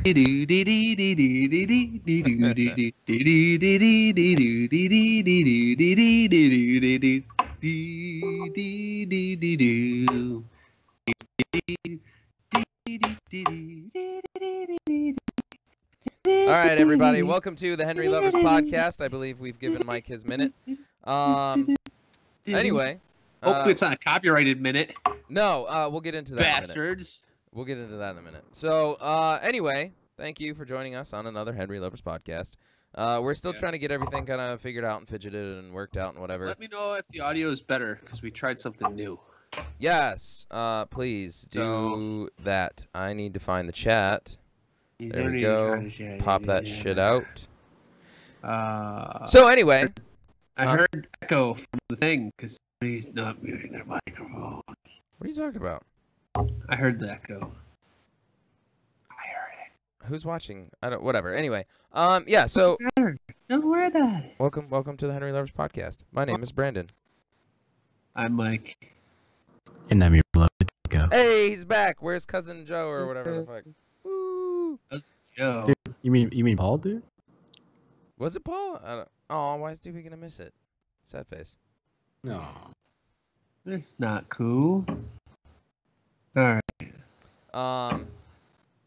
All right, everybody. Welcome to the Henry Lovers Podcast. I believe we've given Mike his minute. Anyway. Hopefully it's not a copyrighted minute. No, we'll get into that Bastards. in a minute. We'll get into that in a minute. So, anyway, thank you for joining us on another Henry Lovers Podcast. We're still trying to get everything kind of figured out and fidgeted and worked out and whatever. Let me know if the audio is better, because we tried something new. Yes, please do that. I need to find the chat. There we go. Pop that shit out. So anyway, I heard echo from the thing because somebody's not muting their microphone. What are you talking about? I heard the echo. I heard it. Who's watching? I don't. Whatever. Anyway, yeah. So don't worry about it. Welcome to the Henry Lovers Podcast. My name is Brandon. I'm Mike. And I'm your beloved Chico. Hey, he's back. Where's cousin Joe or whatever the fuck? Woo. Cousin Joe. Dude, you mean Paul, dude? Was it Paul? I don't. Oh, why is Dewey gonna miss it? Sad face. No. That's not cool. All right.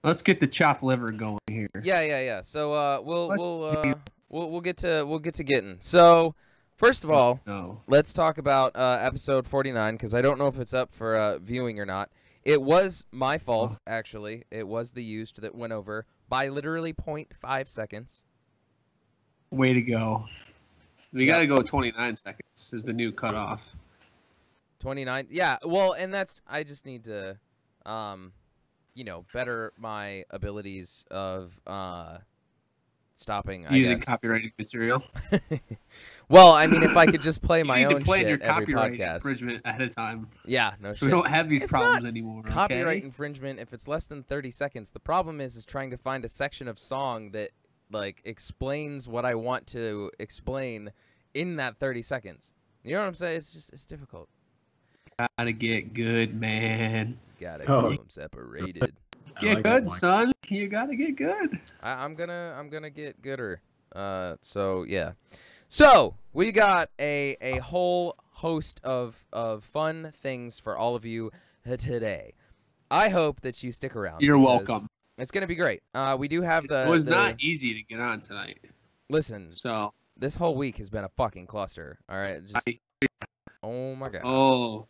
Let's get the chopped liver going here. Yeah. So we'll get to getting. So first of all, let's talk about episode 49 because I don't know if it's up for viewing or not. It was my fault, actually. It was the used that went over by literally 0.5 seconds. Way to go. We got to go 29 seconds is the new cutoff. 29? Yeah, well, and that's, I just need to, better my abilities of stopping, using copyrighted material. Well, I mean, if I could just play my own shit your every podcast. Infringement at a time. Yeah, no shit. So we don't have these problems anymore. Copyright infringement if it's less than 30 seconds. The problem is trying to find a section of song that like explains what I want to explain in that 30 seconds. You know what I'm saying? It's difficult. Gotta get good, man. Gotta keep them separated. Get good, son. You gotta get good. I'm gonna get gooder. So yeah. So we got a whole host of fun things for all of you today. I hope that you stick around. You're welcome. It's gonna be great. We do have the. It was not easy to get on tonight. Listen. So this whole week has been a fucking cluster. All right. Oh my god. Oh.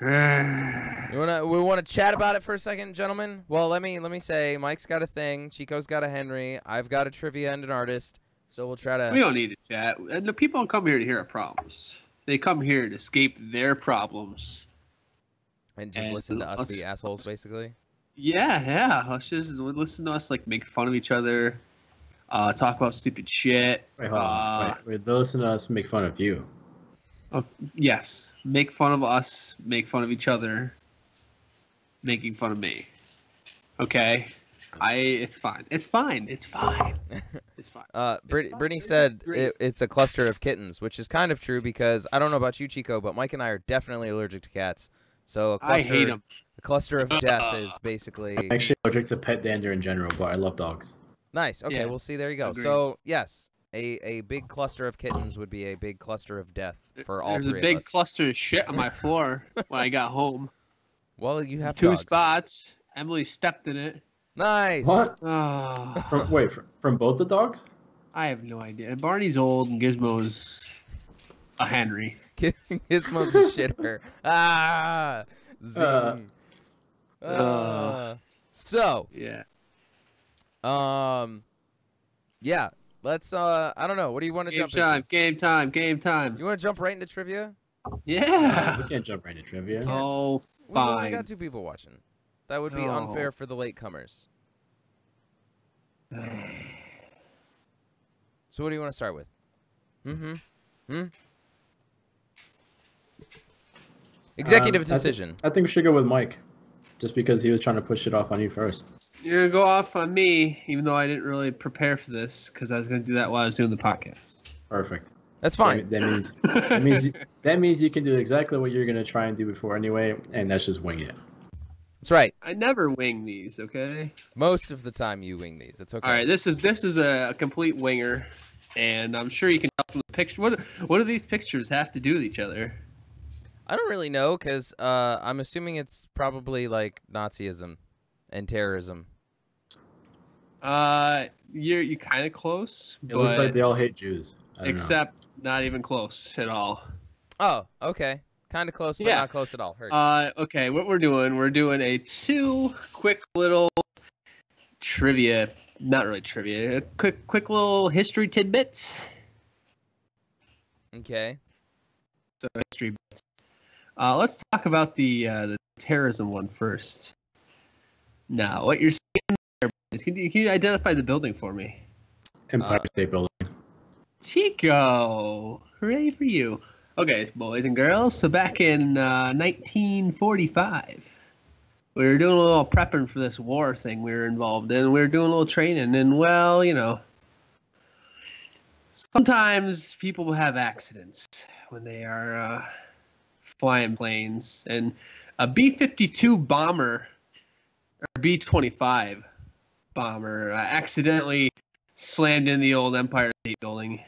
We wanna chat about it for a second, gentlemen? Well, let me say, Mike's got a thing, Chico's got a Henry, I've got a trivia and an artist, so we'll try to. We don't need to chat. And the people don't come here to hear our problems. They come here to escape their problems. And just listen to us be assholes, basically. Yeah. Let's just listen to us like make fun of each other, talk about stupid shit. Wait, hold on. Wait, they'll listen to us make fun of you. Yes, make fun of us, make fun of each other, making fun of me. Okay, it's fine. It's fine. It's fine. Brittany said it's a cluster of kittens, which is kind of true because I don't know about you, Chico, but Mike and I are definitely allergic to cats. So I hate them. A cluster of death is basically. I'm actually allergic to pet dander in general, but I love dogs. Nice. Okay, yeah, we'll see. There you go. agreed. So yes. A big cluster of kittens would be a big cluster of death for all three of us. There's a big cluster of shit on my floor when I got home. Well, you have 2 dogs. spots. Emily stepped in it. Nice. What? Oh. From both the dogs? I have no idea. Barney's old and Gizmo's a Henry. Gizmo's a shitter. Ah. Zing. So. Yeah. Yeah. Let's, I don't know. What do you want to jump into? Game time. You want to jump right into trivia? Yeah. We can't jump right into trivia. Oh, We've fine. only got 2 people watching. That would be unfair for the latecomers. So what do you want to start with? Executive decision. I think we should go with Mike, just because he was trying to push it off on you first. You're gonna go off on me, even though I didn't really prepare for this, because I was gonna do that while I was doing the podcast. Perfect. That's fine. That means you can do exactly what you're gonna try and do before anyway, and that's just wing it. That's right. I never wing these, okay? Most of the time you wing these. It's okay. All right, this is a complete winger, and I'm sure you can tell from the picture. What do these pictures have to do with each other? I don't really know, because I'm assuming it's probably like Nazism and terrorism. You're kind of close. It looks like they all hate Jews. Except not even close at all. Oh, okay. Kind of close, but not close at all. Heard. Okay, what we're doing a 2 quick little trivia, not really trivia, quick little history tidbits. Okay. So history bits. Let's talk about the terrorism one first. Now, what you're seeing there, can you identify the building for me? Empire State Building. Chico, hooray for you. Okay, boys and girls, so back in 1945, we were doing a little prepping for this war thing we were involved in. We were doing a little training, and, well, you know, sometimes people have accidents when they are flying planes, and a B-52 bomber, or B-25 bomber, accidentally slammed in the old Empire State Building.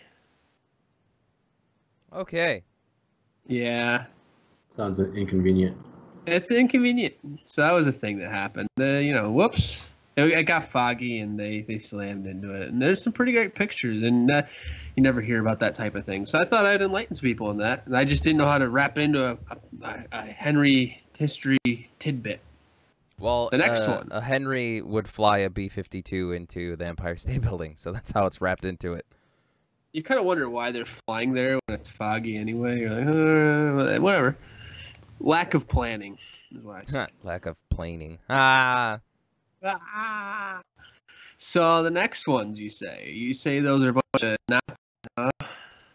Okay. Yeah. Sounds inconvenient. It's inconvenient. So that was a thing that happened. Whoops. It got foggy, and they slammed into it. And there's some pretty great pictures, and you never hear about that type of thing. So I thought I'd enlighten people on that, and I just didn't know how to wrap it into a Henry history tidbit. Well, the next one. A Henry would fly a B-52 into the Empire State Building, so that's how it's wrapped into it. You kind of wonder why they're flying there when it's foggy anyway. You're like, whatever. Lack of planning is what I say. Lack of planing. Ah. So the next ones you say those are a bunch of Nazis, huh?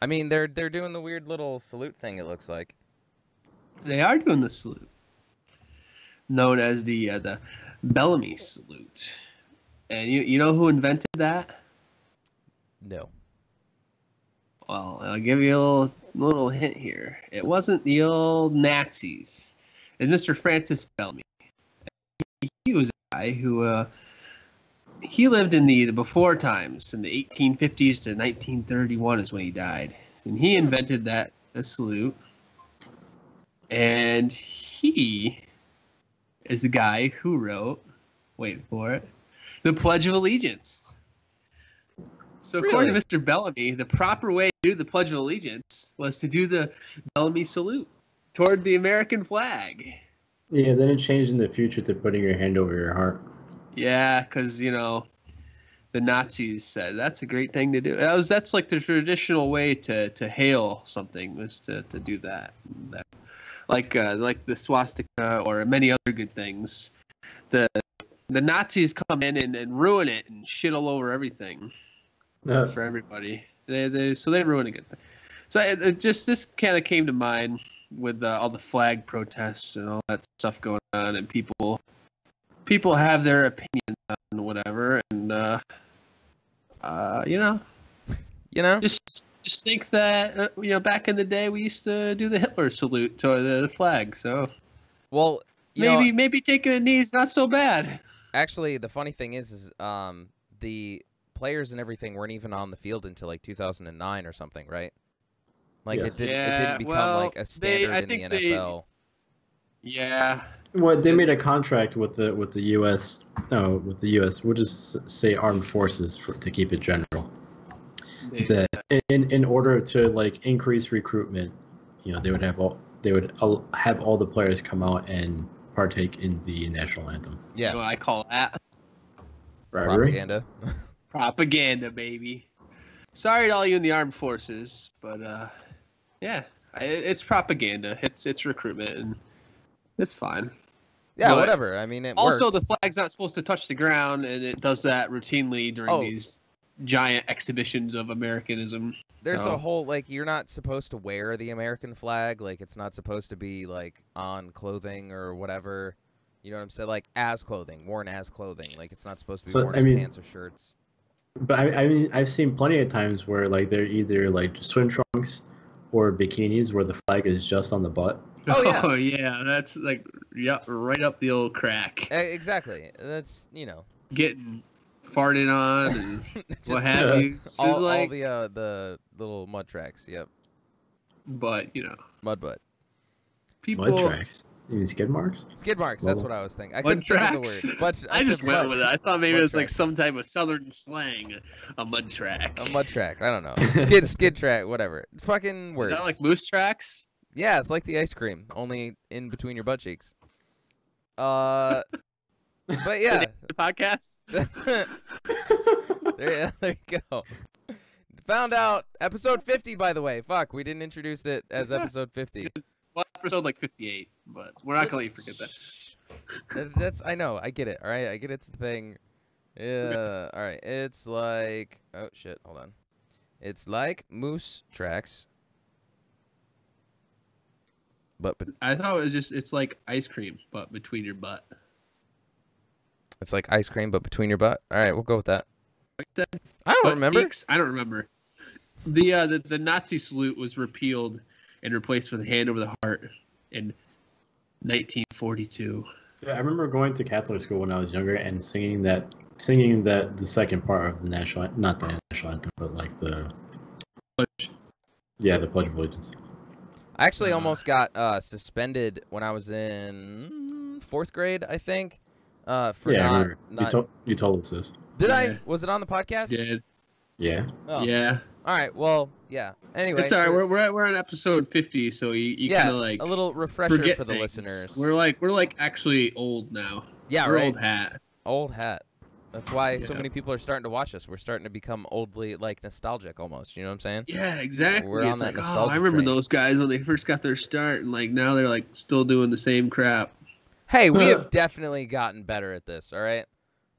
I mean, they're doing the weird little salute thing, it looks like. They are doing the salute, known as the Bellamy salute. And you know who invented that? No. Well, I'll give you a little hint here. It wasn't the old Nazis. It's Mr. Francis Bellamy. He was a guy who he lived in the before times, in the 1850s to 1931 is when he died. And he invented the salute. And he is the guy who wrote, wait for it, the Pledge of Allegiance. So according to Mr. Bellamy, the proper way to do the Pledge of Allegiance was to do the Bellamy salute toward the American flag. Yeah, then it changed in the future to putting your hand over your heart. Yeah, because, the Nazis said that's a great thing to do. That's like the traditional way to hail something, was to do that. Like the swastika or many other good things. The Nazis come in and ruin it and shit all over everything. For everybody, so they ruin a good thing. So this kind of came to mind with all the flag protests and all that stuff going on, and people have their opinions on whatever, and just think that back in the day we used to do the Hitler salute to the flag. So well, maybe taking the knee is not so bad. Actually, the funny thing is the players and everything weren't even on the field until like 2009 or something, right? Like it didn't become like a standard in the NFL. Well, they made a contract with the U.S. No, with the U.S. We'll just say Armed Forces to keep it general. That in order to like increase recruitment, they would have all the players come out and partake in the national anthem. Yeah, you know what I call that? Propaganda. Propaganda, baby. Sorry to all you in the armed forces, but it's propaganda. It's recruitment, and it's fine. Yeah, but whatever. I mean, it also worked. The flag's not supposed to touch the ground, and it does that routinely during these giant exhibitions of Americanism. There's a whole you're not supposed to wear the American flag. Like it's not supposed to be on clothing or whatever. You know what I'm saying? Like as clothing, worn as clothing. Like it's not supposed to be worn as pants or shirts. But I mean, I've seen plenty of times where they're either swim trunks or bikinis where the flag is just on the butt. Oh yeah. Oh yeah, that's like right up the old crack. Exactly. That's Getting farted on and just what have you. all Like, the little mud tracks. Yep. but Mud butt. People. Mud tracks. You mean skid marks? Skid marks. That's what I was thinking. I Mud couldn't think of tracks. the word. But I just went mud. with it. I thought maybe Mud it was like tracks. some type of southern slang, a mud track. A mud track. I don't know. Skid track. Whatever. Fucking words. Is that like moose tracks? Yeah, it's like the ice cream, only in between your butt cheeks. But yeah. The podcast. there you go. Found out episode 50, by the way. Fuck, we didn't introduce it as episode 50. Well, episode like 58, but we're not gonna let you forget that. That's I know, I get it. All right, I get it's the thing. Yeah. All right, it's like oh shit, hold on. It's like moose tracks. But I thought it was it's like ice cream, but between your butt. It's like ice cream, but between your butt. All right, we'll go with that. I don't remember. I don't remember. The Nazi salute was repealed and replaced with a hand over the heart in 1942. Yeah, I remember going to Catholic school when I was younger and singing that the second part of the national, not the national anthem, but like the Pledge. Yeah, the Pledge of Allegiance. I actually almost got suspended when I was in 4th grade, I think. For you told us this. Did I? Was it on the podcast? Did. Yeah. Oh. Yeah. All right. Well, yeah. Anyway, it's all right. We're on episode 50, so you kind of like a little refresher for the things. listeners. We're like actually old now. Yeah, we're right. Old hat. Old hat. That's why so many people are starting to watch us. We're starting to become oldly like nostalgic almost. You know what I'm saying? Yeah, exactly. We're on that nostalgia I remember train. those guys when they first got their start, and like now they're like still doing the same crap. Hey, we have definitely gotten better at this. All right,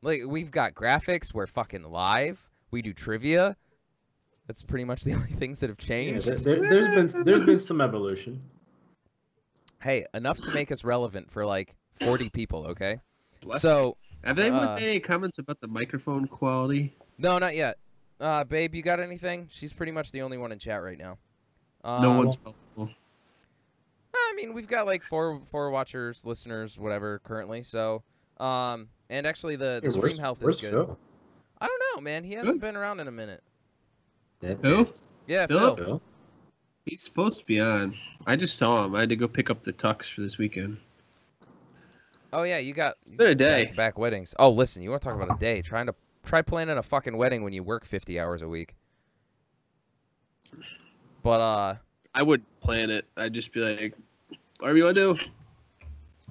like we've got graphics. We're fucking live. We do trivia. That's pretty much the only things that have changed. Yeah, there's been some evolution. Hey, enough to make us relevant for like 40 people. Okay. Bless So. Have anyone made any comments about the microphone quality? No, not yet. Babe, you got anything? She's pretty much the only one in chat right now. No one's helpful. I mean, we've got like four watchers, listeners, whatever, currently. So, and actually the stream health is good. Phil? I don't know, man. He hasn't been around in a minute. Who? Yeah, Phil. He's supposed to be on. I just saw him. I had to go pick up the tux for this weekend. Oh yeah, you got a day. back weddings. Oh, listen, you want to talk about a day? Try planning a fucking wedding when you work 50 hours a week. But I would plan it. I'd just be like, whatever you want to do.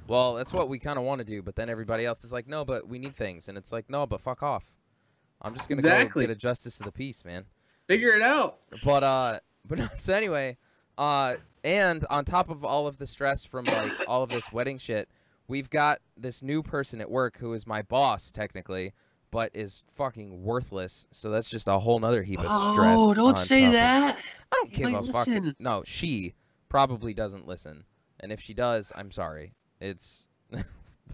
Well, that's what we kind of want to do, but then everybody else is like, no, but we need things, and it's like, no, but fuck off. I'm just gonna go get a justice of the peace, man. Figure it out. But no, so anyway, and on top of all of the stress from like all of this wedding shit. We've got this new person at work who is my boss, technically, but is fucking worthless. So that's just a whole nother heap of stress. Oh, don't say that. I don't give a fuck. No, she probably doesn't listen. And if she does, I'm sorry. It's...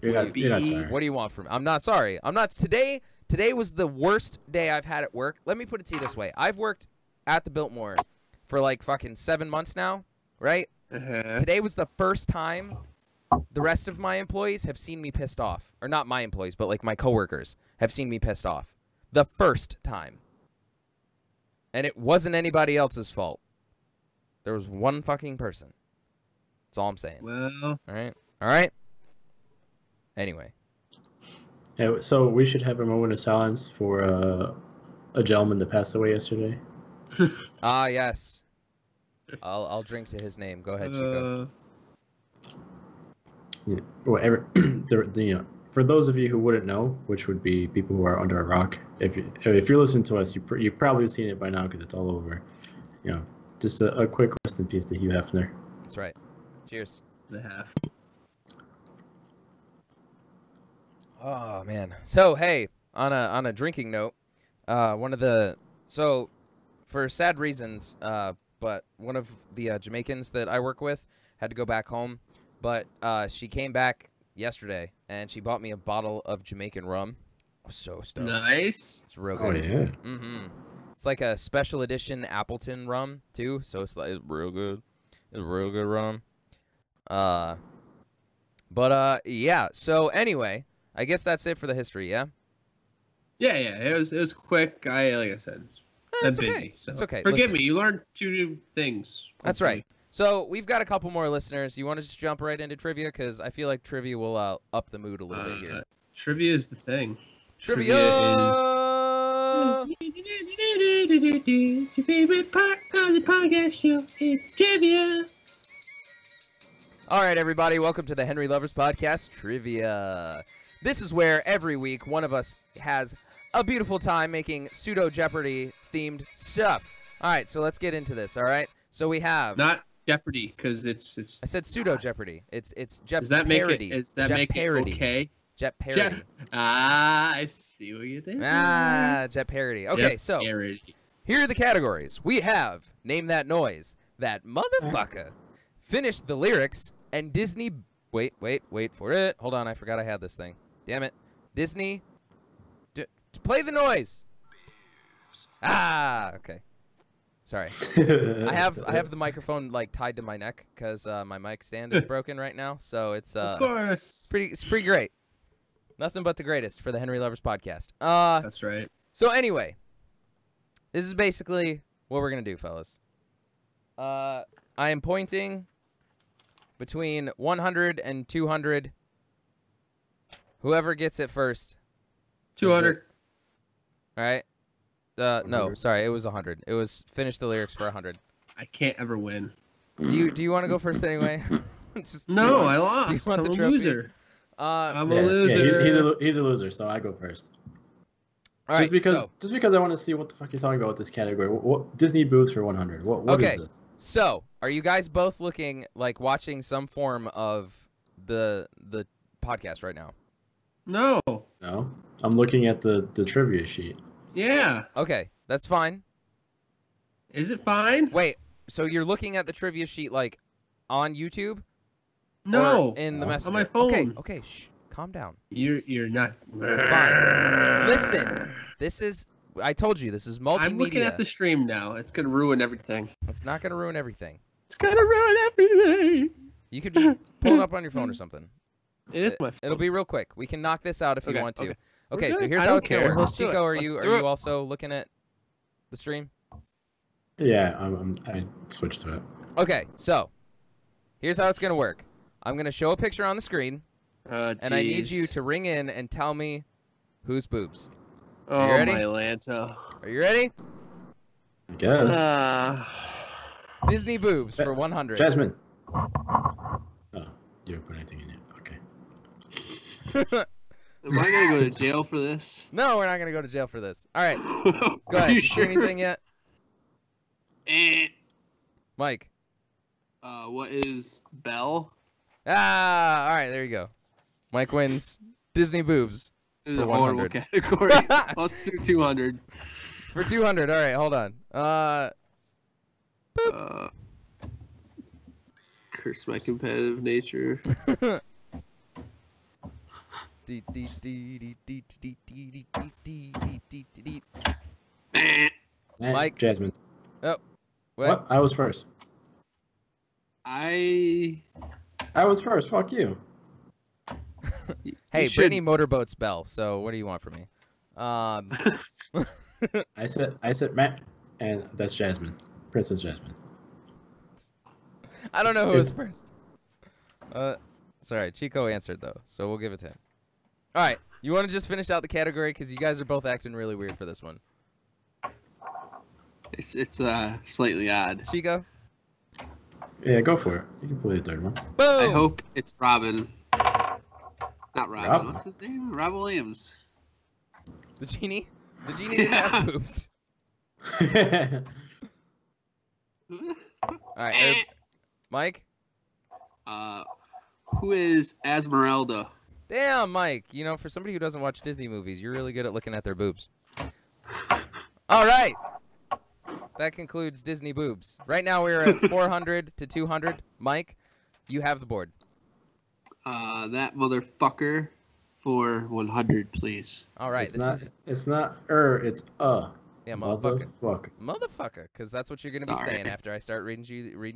You're not sorry. What do you want from me? I'm not sorry. I'm not... Today was the worst day I've had at work. Let me put it to you this way. I've worked at the Biltmore for like fucking 7 months now, right? Today was the first time... The rest of my employees have seen me pissed off. Or not my employees, but like my coworkers have seen me pissed off. The first time. And it wasn't anybody else's fault. There was one fucking person. That's all I'm saying. Well. Alright? Anyway. Yeah, so we should have a moment of silence for a gentleman that passed away yesterday. Yes. I'll drink to his name. Go ahead, Chico. Yeah, whatever. For those of you who wouldn't know, which would be people who are under a rock, if you're listening to us, you've probably seen it by now because it's all over. Just a quick rest in peace to Hugh Hefner. That's right. Cheers. The half. Oh man. So hey, on a drinking note, for sad reasons, but one of the Jamaicans that I work with had to go back home. But she came back yesterday, and she bought me a bottle of Jamaican rum. I was so stoked. Nice. It's real good. Oh, yeah. Mm-hmm. It's like a special edition Appleton rum, too, so it's like real good. It's real good rum. Yeah. So anyway, I guess that's it for the history. Yeah. Yeah. It was quick. Like I said, I'm busy. Okay. So it's okay. Forgive Listen, me. You learned 2 new things. That's right. So we've got a couple more listeners. You want to just jump right into trivia? Because I feel like trivia will up the mood a little bit here. Trivia is the thing. Trivia is your favorite part of the podcast show. It's trivia. All right, everybody. Welcome to the Henry Lovers Podcast Trivia. This is where every week one of us has a beautiful time making pseudo Jeopardy themed stuff. All right, so let's get into this. All right. So we have not Jeopardy because it's. I said pseudo Jeopardy. It's Jeopardy. Does that make it? Does that make it okay? Jet parody. I see what you did. Jet parody. Okay, so here are the categories. We have Name That Noise, That Motherfucker, Finish the Lyrics, and Disney. Wait for it. Hold on, I forgot I had this thing. Damn it. Disney. Play the noise. Okay. Sorry. I have the microphone like tied to my neck because my mic stand is broken right now. So it's of course it's pretty great. Nothing but the greatest for the Henry Lovers Podcast. That's right. So anyway, this is basically what we're gonna do, fellas. I am pointing between 100 and 200. Whoever gets it first. 200. All right. No, sorry, it was 100. It was finish the lyrics for 100. I can't ever win. Do you want to go first anyway? No, I lost. Do you want I'm the a trophy? loser. I'm a loser. Yeah, he's a loser, so I go first. All right, just because I want to see what the fuck you're talking about with this category. What Disney boobs for 100? What is this? So are you guys both looking like watching some form of the podcast right now? No. No, I'm looking at the trivia sheet. Yeah. Okay, that's fine. Is it fine? Wait, so you're looking at the trivia sheet like on YouTube? No. Or in the messenger? On my phone. Okay, shh. Calm down. You're not. Fine. Listen, this is. I told you this is multimedia. I'm looking at the stream now. It's gonna ruin everything. It's not gonna ruin everything. It's gonna ruin everything. You could just pull it up on your phone or something. It is my phone. It'll be real quick. We can knock this out if you want to. Okay, so good. here's I how don't it's gonna care. work. Let's do Chico, it. are you also looking at the stream? Yeah, I switched to it. Okay, so here's how it's gonna work. I'm gonna show a picture on the screen, and I need you to ring in and tell me whose boobs. Oh, you ready? my Lanta. Are you ready? I guess. Disney boobs for 100. Jasmine. Oh, you didn't put anything in it. Okay. Am I gonna go to jail for this? No, we're not gonna go to jail for this. All right, go ahead. You sure anything yet? Mike. What is Belle? All right, there you go. Mike wins Disney boobs This is for a horrible 100. category. Let's do 200. For 200. All right, hold on. Curse my competitive nature. Mike. Jasmine. Oh. What? I was first. I was first. Fuck you. Hey, Brittany motorboats Belle. So what do you want from me? I said Matt, and that's Jasmine, Princess Jasmine. I don't know who was first. Sorry, Chico answered though, so we'll give it to him. All right, you want to just finish out the category because you guys are both acting really weird for this one. It's slightly odd. Chico. Yeah, go for it. You can play the third one. Boom! I hope it's Robin. Not Robin. Rob? What's his name? Rob Williams. The genie? The genie didn't have boobs. All right, Mike? Who is Esmeralda? Damn, Mike. You know, for somebody who doesn't watch Disney movies, you're really good at looking at their boobs. All right. That concludes Disney boobs. Right now we're at 400 to 200. Mike, you have the board. That motherfucker for 100, please. All right. It's not it's Yeah, motherfucker. Motherfucker. Motherfucker, because that's what you're going to be saying after I start reading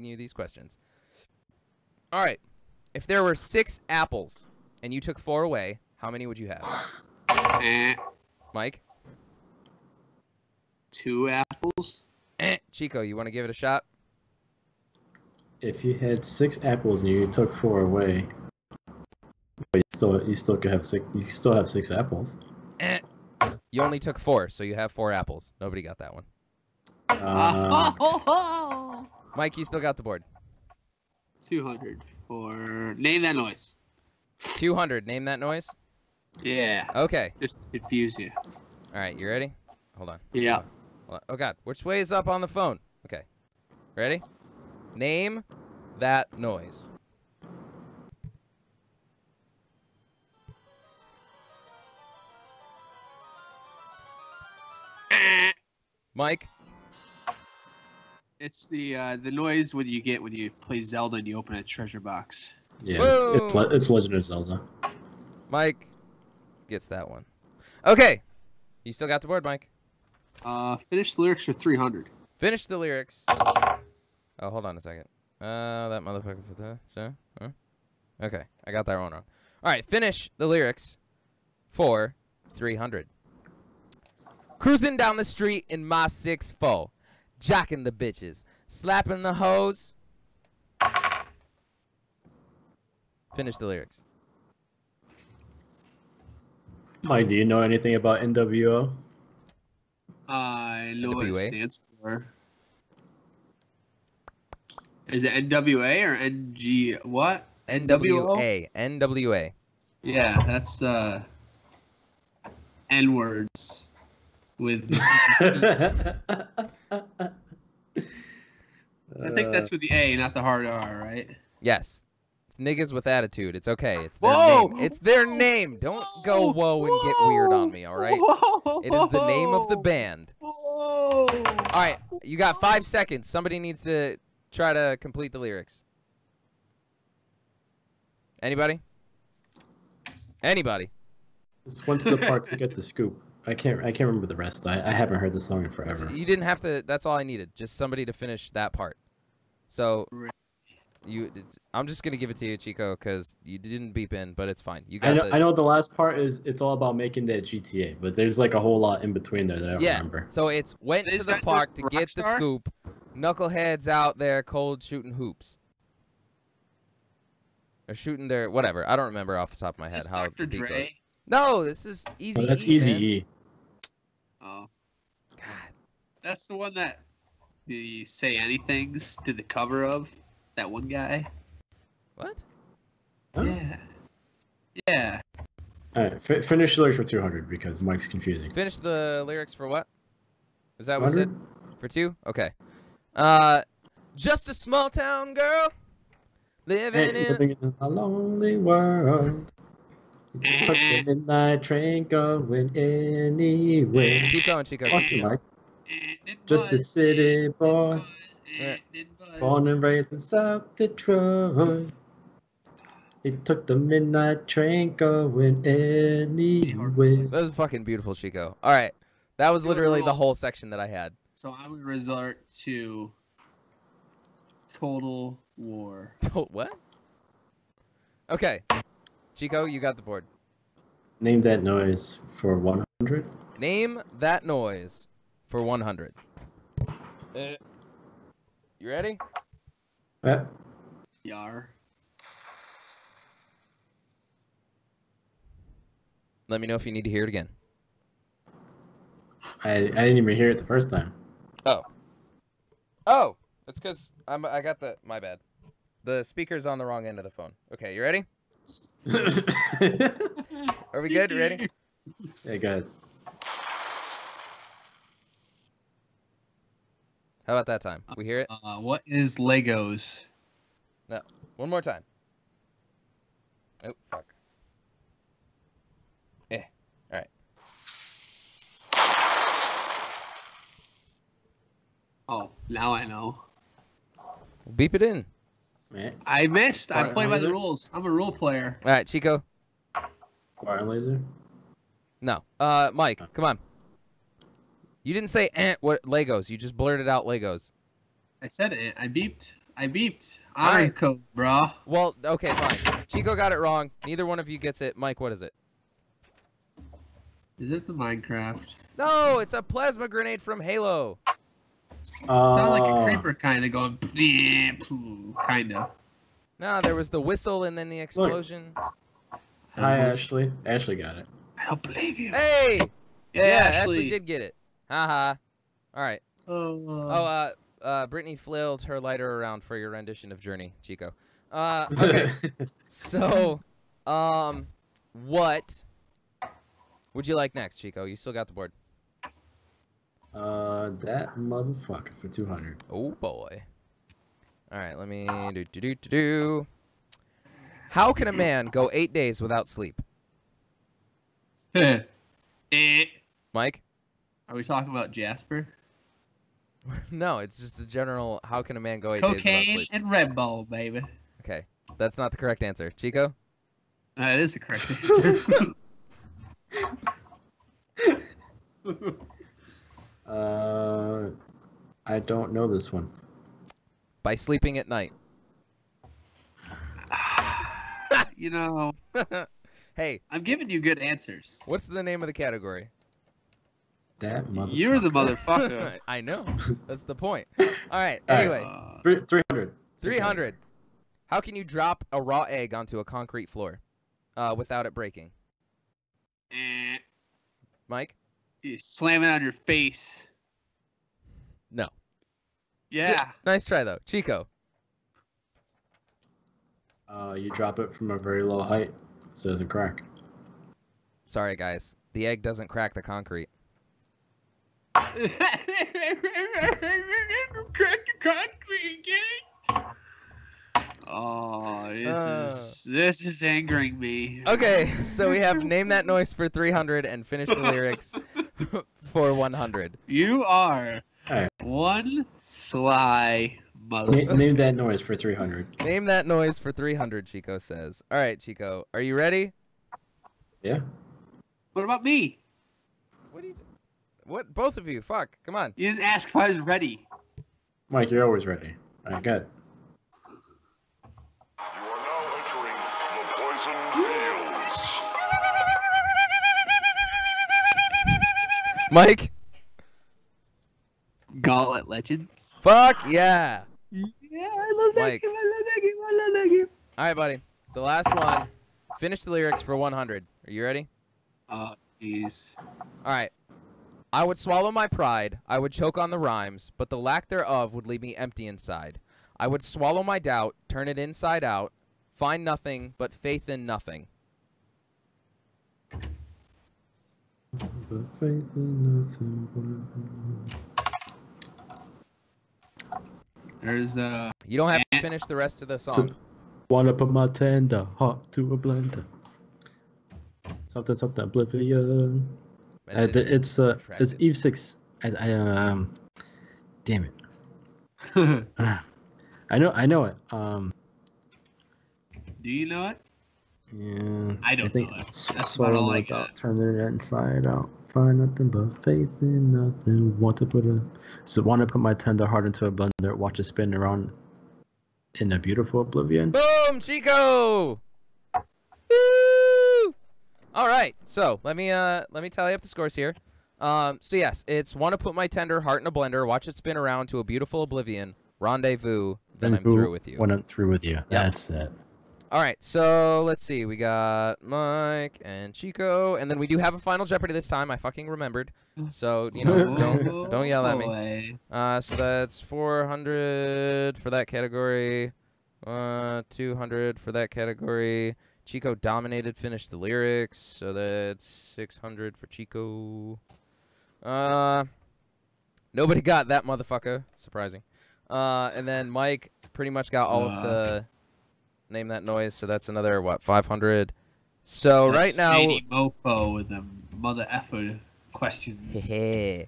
you these questions. All right. If there were 6 apples and you took 4 away, how many would you have? Mike? 2 apples. Chico, you want to give it a shot? If you had 6 apples and you took 4 away, but you still could have 6. You still have 6 apples. You only took 4, so you have 4 apples. Nobody got that one. Mike, you still got the board. 200 for name that noise. 200. Name that noise. Yeah. Okay. Just to confuse you. All right, you ready? Hold on. Yeah. Hold on. Oh God, which way is up on the phone? Okay. Ready? Name that noise. Mike? It's the noise when you get when you play Zelda and you open a treasure box. Yeah, it's Legend of Zelda. Mike gets that one. Okay. You still got the board, Mike? Finish the lyrics for 300. Finish the lyrics. Oh, hold on a second. That motherfucker for the... So? Huh? Okay, I got that one wrong. All right, finish the lyrics for 300. Cruising down the street in my 6'4", jocking the bitches, slapping the hoes. Finish the lyrics. Mike, do you know anything about NWO? I know NWA? what it stands for. Is it NWA or NG? What? NWA. NWA. Yeah, that's N words with. I think that's with the A, not the hard R, right? Yes. It's niggas with attitude. It's okay. It's their Whoa! name. It's their name. Don't go whoa and get weird on me, all right? It is the name of the band. Whoa! All right, you got 5 seconds. Somebody needs to try to complete the lyrics. Anybody? Anybody? Just went to the park to get the scoop. I can't remember the rest. I haven't heard the song in forever. You didn't have to. That's all I needed. Just somebody to finish that part. So I'm just gonna give it to you, Chico, because you didn't beep in, but it's fine. You got. I know the last part is it's all about making that GTA, but there's like a whole lot in between there that I don't remember. So it's went to the park to get the scoop. Knuckleheads out there cold shooting hoops. Or shooting their whatever. I don't remember off the top of my head how Dr. the beat Dre? goes. No, this is Easy. That's Easy E. Oh. God. That's the one that the Say Anythings did the cover of. That one guy. What? Huh? Yeah. Yeah. All right, finish the lyrics for 200 because Mike's confusing. Finish the lyrics for what? Is that what it said? For 2? Okay. Just a small town girl living in a lonely world. Took the midnight train going anywhere. Keep going, Chico. Fuck you, Mike. Just a city boy. Born and raised in South Detroit. He took the midnight train going anywhere. That was fucking beautiful, Chico. All right. That was literally the whole section that I had. So I would resort to Total War. What? Okay. Chico, you got the board. Name that noise for 100. Name that noise for 100. You ready? Yar. Let me know if you need to hear it again. I didn't even hear it the first time. Oh. Oh! That's because I got the... My bad. The speaker's on the wrong end of the phone. Okay, you ready? Are we good? Ready? Yeah, go ahead. How about that time? We hear it? What is Legos? No. One more time. Oh, fuck. All right. Oh, now I know. Beep it in. I missed. I play by laser? the rules. I'm a role player. All right, Chico. Fire laser? No. Mike, come on. You didn't say what Legos. You just blurted out Legos. I said it. I beeped. I beeped. Honor code, bro. Well, okay, fine. Chico got it wrong. Neither one of you gets it. Mike, what is it? Is it the Minecraft? No, it's a plasma grenade from Halo. Sound like a creeper kind of going, kind of. No, there was the whistle and then the explosion. Look. Hi, Ashley. Ashley got it. I don't believe you. Hey! Yeah, Ashley did get it. Haha. All right. Brittany flailed her lighter around for your rendition of Journey, Chico. Okay. So, what would you like next, Chico? You still got the board. That motherfucker for 200. Oh boy. All right, let me do. How can a man go 8 days without sleep? Mike? Are we talking about Jasper? No, it's just a general. How can a man go 8 days without sleep? Cocaine and Red Bull, baby. Okay, that's not the correct answer. Chico? That is the correct answer. I don't know this one. By sleeping at night. You know. Hey. I'm giving you good answers. What's the name of the category? That motherfucker. You're the motherfucker. I know. That's the point. All right. Anyway. 300. 300. How can you drop a raw egg onto a concrete floor without it breaking? Mike? You slam it on your face. No. Yeah. Nice try, though. Chico? You drop it from a very low height, so it doesn't crack. Sorry, guys. The egg doesn't crack the concrete. Crack the concrete, gang. Oh, this is angering me. Okay, so we have Name That Noise for 300 and Finish the Lyrics for 100. You are one sly mother. Name that noise for 300. Name that noise for 300, Chico says. All right, Chico, are you ready? Yeah. What about me? What do you? What? Both of you? Fuck! Come on. You didn't ask if I was ready. Mike, you're always ready. All right, good. You are now entering the poison fields. Mike. Gauntlet Legends. Fuck yeah. Yeah, I love that Mike. game. I love that game. I love that game. All right, buddy. The last one. Finish the lyrics for 100. Are you ready? Oh, jeez. All right. I would swallow my pride. I would choke on the rhymes, but the lack thereof would leave me empty inside. I would swallow my doubt, turn it inside out, find nothing but faith in nothing. But faith in nothing. There's You don't have to finish the rest of the song. Wanna put my tender heart to a blender. Something oblivion. It's Ep50. Damn it. I know it. Do you know it? Yeah. I don't know it. That's about all I got. Turn it inside out. Find nothing but faith in nothing. Want to put my tender heart into a blender. Watch it spin around in a beautiful oblivion. Boom, Chico! Woo! All right, so let me tally up the scores here. So yes, it's want to put my tender heart in a blender, watch it spin around to a beautiful oblivion, rendezvous, then I'm through with you. When I'm through with you, Yep. That's it. All right, so let's see. We got Mike and Chico, and then we do have a Final Jeopardy this time. I fucking remembered. So, you know, don't yell at me. So that's 400 for that category, 200 for that category. Chico dominated, finished the lyrics, so that's 600 for Chico. Nobody got that motherfucker. Surprising. And then Mike pretty much got all of the... Name that noise, so that's another, what, 500? So right now... Shady mofo with them mother effer questions. I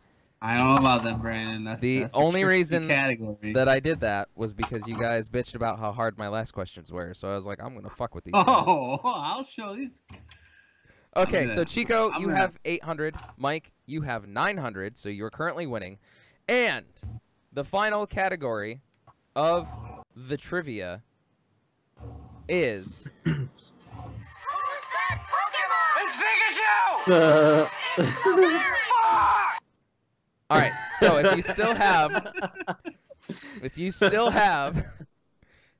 don't know about them, Brandon. That's the a only tricky reason category. that I did that was because you guys bitched about how hard my last questions were, so I was like, I'm going to fuck with these guys. I'll show these. Okay, so Chico, you have 800. Mike, you have 900, so you're currently winning. And the final category of the trivia is... Who's that Pokemon? It's Pikachu! Fuck! All right, so if you still have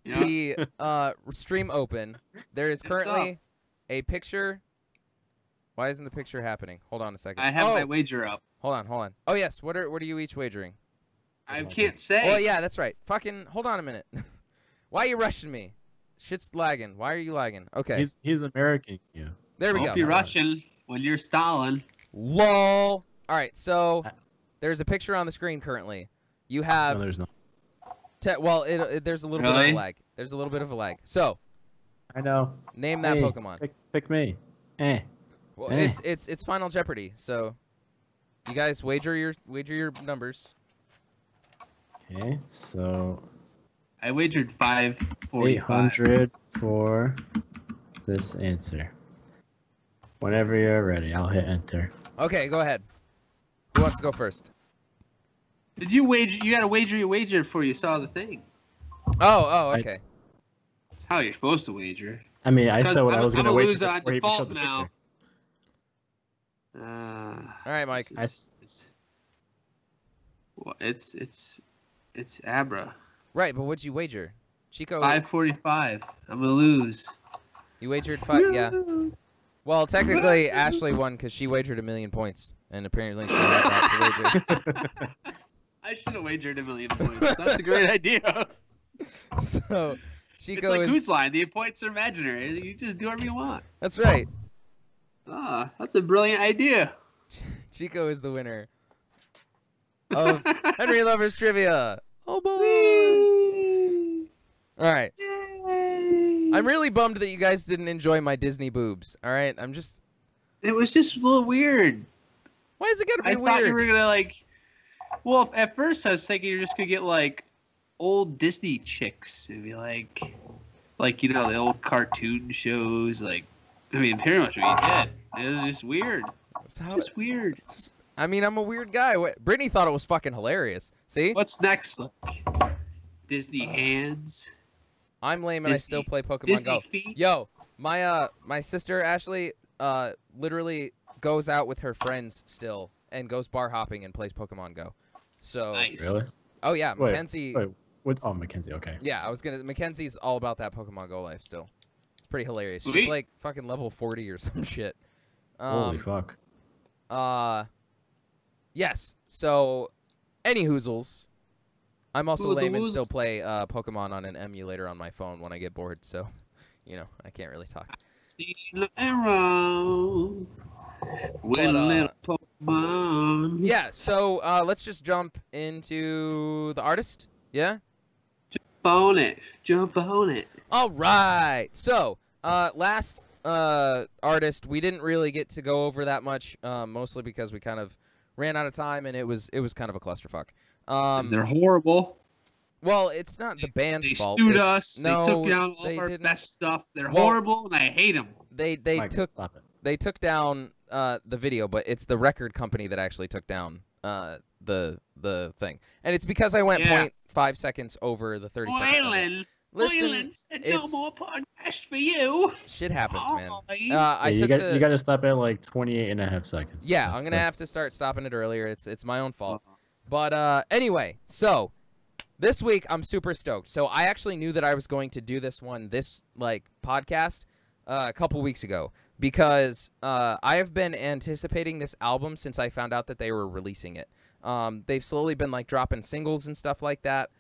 the stream open, there is currently a picture. Why isn't the picture happening? Hold on a second. I have my wager up. Hold on. Oh yes, what are you each wagering? I can't say. Oh yeah, that's right. Fucking hold on a minute. Why are you rushing me? Shit's lagging. Why are you lagging? Okay. He's American. Yeah. There we go. Don't be rushing when you're stalling. Lol. All right, so there's a picture on the screen currently. You have. No, there's not. Well, there's a little bit of a lag. There's a little bit of a lag. So. I know. Name that Pokemon. Pick me. Well, it's Final Jeopardy, so you guys wager your numbers. Okay, so I wagered 545. 800 for this answer. Whenever you're ready, I'll hit enter. Okay, go ahead. Who wants to go first? Did you wager? You got to wager your wager before you saw the thing. Oh, okay. That's how you're supposed to wager. I mean, I said what I was going to wager. Lose on default now. All right, Mike. It's Abra. Right, but what'd you wager? Chico. 545. I'm gonna lose. You wagered 5. Yeah. Well, technically, Ashley won because she wagered 1,000,000 points, and apparently she had that to wager. I should have wagered 1,000,000 points. That's a great idea. So, Chico it's like is. Who's line? The points are imaginary. You just do whatever you want. That's right. Ah, that's a brilliant idea. Chico is the winner of Henry Lover's Trivia. Oh boy! All right. Yay. I'm really bummed that you guys didn't enjoy my Disney boobs. All right, I'm just. It was just a little weird. Why is it gonna be weird? I thought you were gonna like. Well, at first I was thinking you're just gonna get like old Disney chicks and be like you know the old cartoon shows. Like, I mean, pretty much what you did. It was just weird. It's just weird. I mean, I'm a weird guy. Brittany thought it was fucking hilarious. See? What's next? Like, Disney hands. I'm lame and I still play Pokemon Disney Go. feet? Yo, my sister Ashley literally goes out with her friends still and goes bar hopping and plays Pokemon Go. So nice. Really? Oh yeah, Wait, Mackenzie. What? Oh, Mackenzie. Okay. Yeah, Mackenzie's all about that Pokemon Go life still. It's pretty hilarious. Sweet. She's like fucking level 40 or some shit. Holy fuck. Yes. So, any hoozles. I'm also lame and Hoozles. still play Pokemon on an emulator on my phone when I get bored. So, you know, I can't really talk. See the arrow with a little Pokemon. Yeah. So let's just jump into the artist. Yeah. Jump on it. Jump on it. All right. So last artist we didn't really get to go over that much, mostly because we kind of ran out of time and it was kind of a clusterfuck. They're horrible. Well, it's not the band's They fault. sued It's- us. No, they took down all they our didn't. best stuff. They're Well, horrible, and I hate them. They Michael, took stop it. they took down the video, but it's the record company that actually took down the thing, and it's because I went 0.5 seconds over the 30 second limit. Waylon, Listen, Waylon said no it's- more podcast for you. Shit happens, man. Aw. I took you got to stop at like 28.5 seconds. Yeah, I'm gonna have to start stopping it earlier. It's my own fault. But anyway, so this week I'm super stoked. So I actually knew that I was going to do this podcast a couple weeks ago because I have been anticipating this album since I found out that they were releasing it. They've slowly been like dropping singles and stuff like that.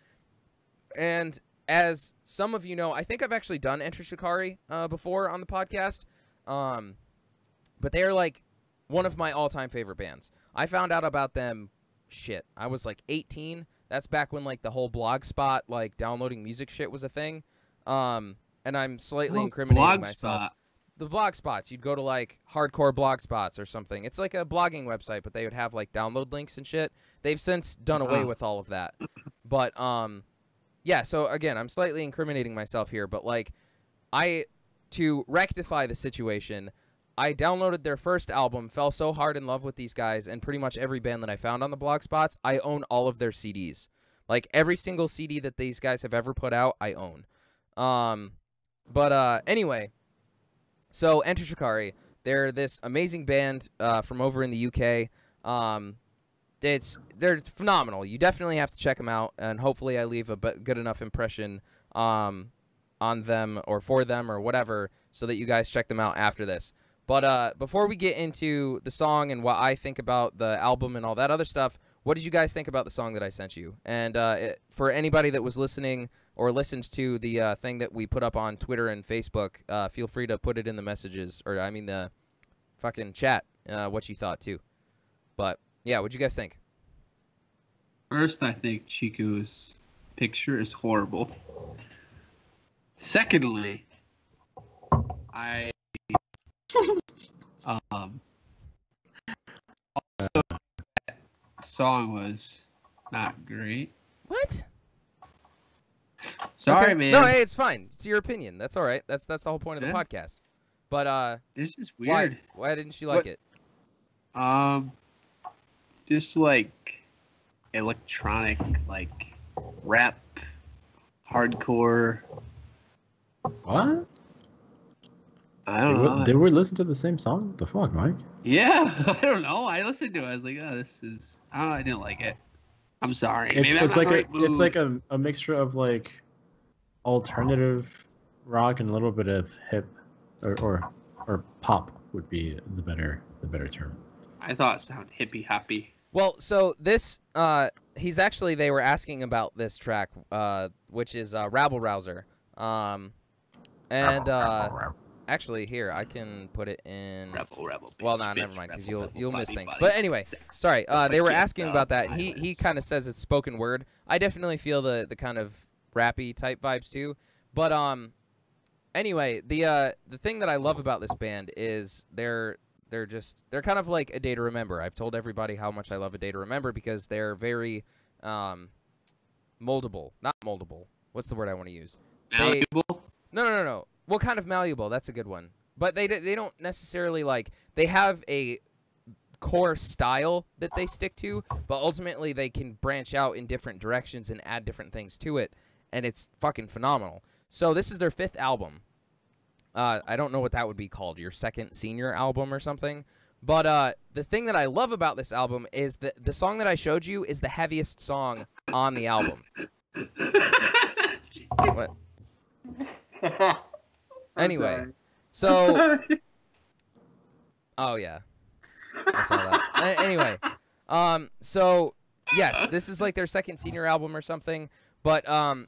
And as some of you know, I think I've actually done Enter Shikari before on the podcast. But they are like one of my all-time favorite bands. I found out about them, I was like 18. That's back when like the whole Blogspot, like downloading music shit was a thing. And I'm slightly incriminating myself. The Blogspots, you'd go to like hardcore Blogspots or something. It's like a blogging website, but they would have like download links and shit. They've since done away with all of that. But yeah, so again, I'm slightly incriminating myself here, but like to rectify the situation, I downloaded their first album, fell so hard in love with these guys and pretty much every band that I found on the Blogspots, I own all of their CDs. Like, every single CD that these guys have ever put out, I own. But anyway, so Enter Shikari, they're this amazing band from over in the UK. They're phenomenal. You definitely have to check them out, and hopefully I leave a good enough impression on them or for them or whatever so that you guys check them out after this. But before we get into the song and what I think about the album and all that other stuff, what did you guys think about the song that I sent you? And for anybody that was listening or listened to the thing that we put up on Twitter and Facebook, feel free to put it in the messages, or I mean the fucking chat, what you thought too. But yeah, what'd you guys think? First, I think Chico's picture is horrible. Secondly, I also that song was not great. What? Sorry, okay. man. No, hey, it's fine. It's your opinion. That's all right. That's the whole point of the podcast. But this is weird. Why didn't you like it? Just like electronic, like rap, hardcore. What? I don't know. Did we listen to the same song? What the fuck, Mike? Yeah, I don't know. I listened to it. I was like, oh, this is. I don't know. I didn't like it. I'm sorry. It's like a mixture of like alternative rock and a little bit of hip or pop would be the better term. I thought it sounded hippie hoppy. Well, so this they were asking about this track, which is Rabble Rouser. Actually, here I can put it in. Rebel. Well, bitch, never mind, because you'll miss things. body, But anyway, sex, sorry. They were asking love, about that. And he violence. kind of says it's spoken word. I definitely feel the kind of rappy type vibes too. But anyway, the thing that I love about this band is they're kind of like A Day to Remember. I've told everybody how much I love A Day to Remember because they're very moldable. Not moldable. What's the word I want to use? Malleable? No. Well, kind of malleable. That's a good one. But they don't necessarily, like, they have a core style that they stick to, but ultimately they can branch out in different directions and add different things to it, and it's fucking phenomenal. So this is their 5th album. I don't know what that would be called, your second senior album or something. But the thing that I love about this album is that the song that I showed you is the heaviest song on the album. What? Anyway, so... Oh, yeah. I saw that. Anyway, so, yes, this is like their second senior album or something, but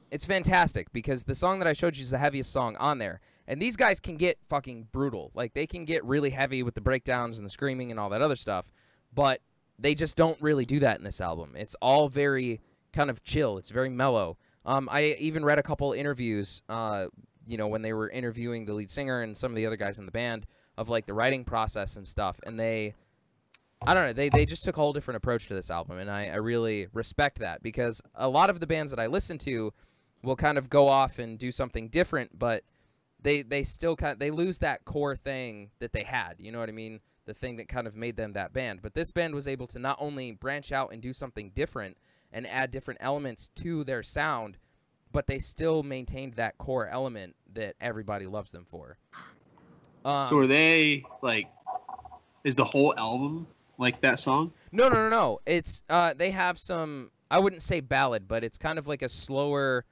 it's fantastic because the song that I showed you is the heaviest song on there. And these guys can get fucking brutal. Like, they can get really heavy with the breakdowns and the screaming and all that other stuff, but they just don't really do that in this album. It's all very kind of chill. It's very mellow. I even read a couple interviews, you know, when they were interviewing the lead singer and some of the other guys in the band of, like, the writing process and stuff, and I don't know, they just took a whole different approach to this album, and I really respect that, because a lot of the bands that I listen to will kind of go off and do something different, but they still they lose that core thing that they had, you know what I mean? The thing that kind of made them that band. But this band was able to not only branch out and do something different and add different elements to their sound, but they still maintained that core element that everybody loves them for. So are they, like, is the whole album like that song? No. It's, they have some, I wouldn't say ballad, but it's kind of like a slower,